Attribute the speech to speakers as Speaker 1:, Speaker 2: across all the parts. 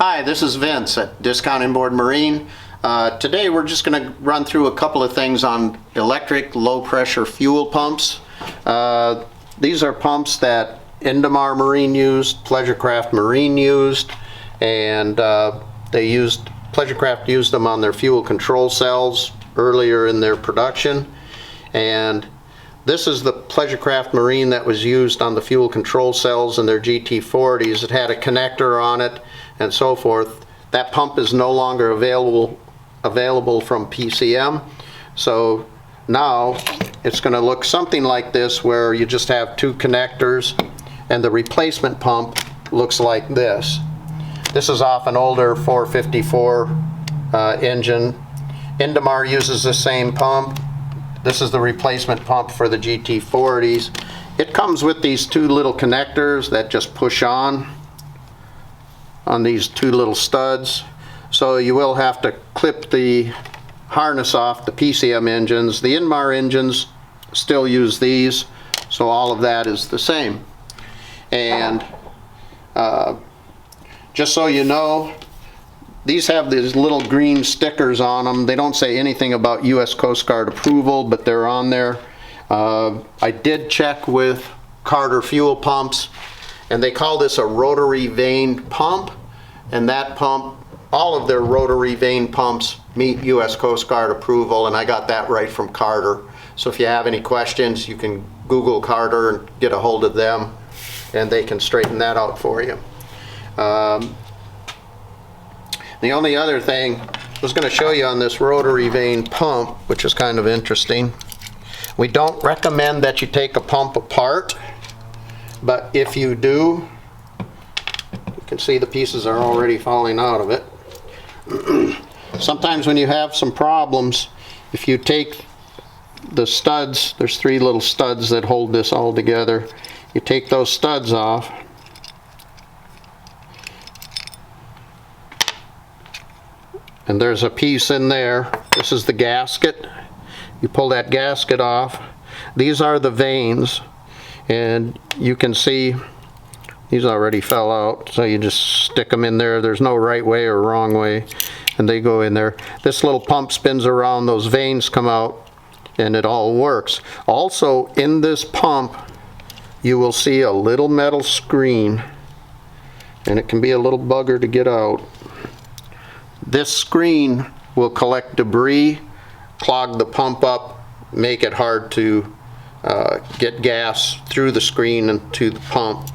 Speaker 1: Hi, this is Vince at Discount Inboard Marine. Today we're just going to run through a couple of things on electric low pressure fuel pumps. These are pumps that Indmar Marine used, Pleasurecraft Marine used, and Pleasurecraft used them on their fuel control cells earlier in their production. And this is the Pleasurecraft Marine that was used on the fuel control cells in their GT40s. It had a connector on it and so forth. That pump is no longer available from PCM. So now it's going to look something like this, where you just have two connectors, and the replacement pump looks like this. This is off an older 454 engine. Indmar uses the same pump. This is the replacement pump for the GT40s. It comes with these two little connectors that just push on these two little studs. So you will have to clip the harness off the PCM engines. The Indmar engines still use these, so all of that is the same. And just so you know, these have these little green stickers on them. They don't say anything about U.S. Coast Guard approval, but they're on there. I did check with Carter fuel pumps, and they call this a rotary vane pump. And that pump, all of their rotary vane pumps meet U.S. Coast Guard approval, and I got that right from Carter. So if you have any questions, you can Google Carter and get a hold of them, and they can straighten that out for you. The only other thing I was going to show you on this rotary vane pump, which is kind of interesting, we don't recommend that you take a pump apart, but if you do, you can see the pieces are already falling out of it. Sometimes when you have some problems, if you take the studs, there's three little studs that hold this all together, you take those studs off, and there's a piece in there. This is the gasket. You pull that gasket off. These are the vanes, and you can see these already fell out, so you just stick them in there. There's no right way or wrong way, and they go in there. This little pump spins around, those vanes come out, and it all works. Also, in this pump, you will see a little metal screen, and it can be a little bugger to get out. This screen will collect debris, clog the pump up, make it hard to get gas through the screen and to the pump.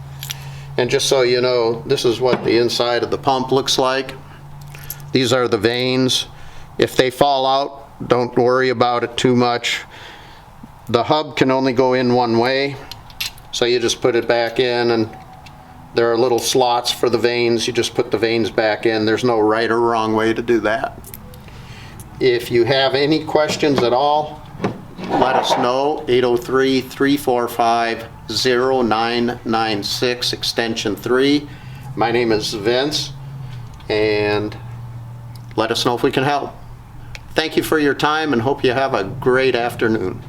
Speaker 1: And just so you know, this is what the inside of the pump looks like. These are the vanes. If they fall out, don't worry about it too much. The hub can only go in one way, so you just put it back in, and there are little slots for the vanes. You just put the vanes back in. There's no right or wrong way to do that. If you have any questions at all, let us know. 803-345-0996, extension 3. My name is Vince, and let us know if we can help. Thank you for your time, and hope you have a great afternoon.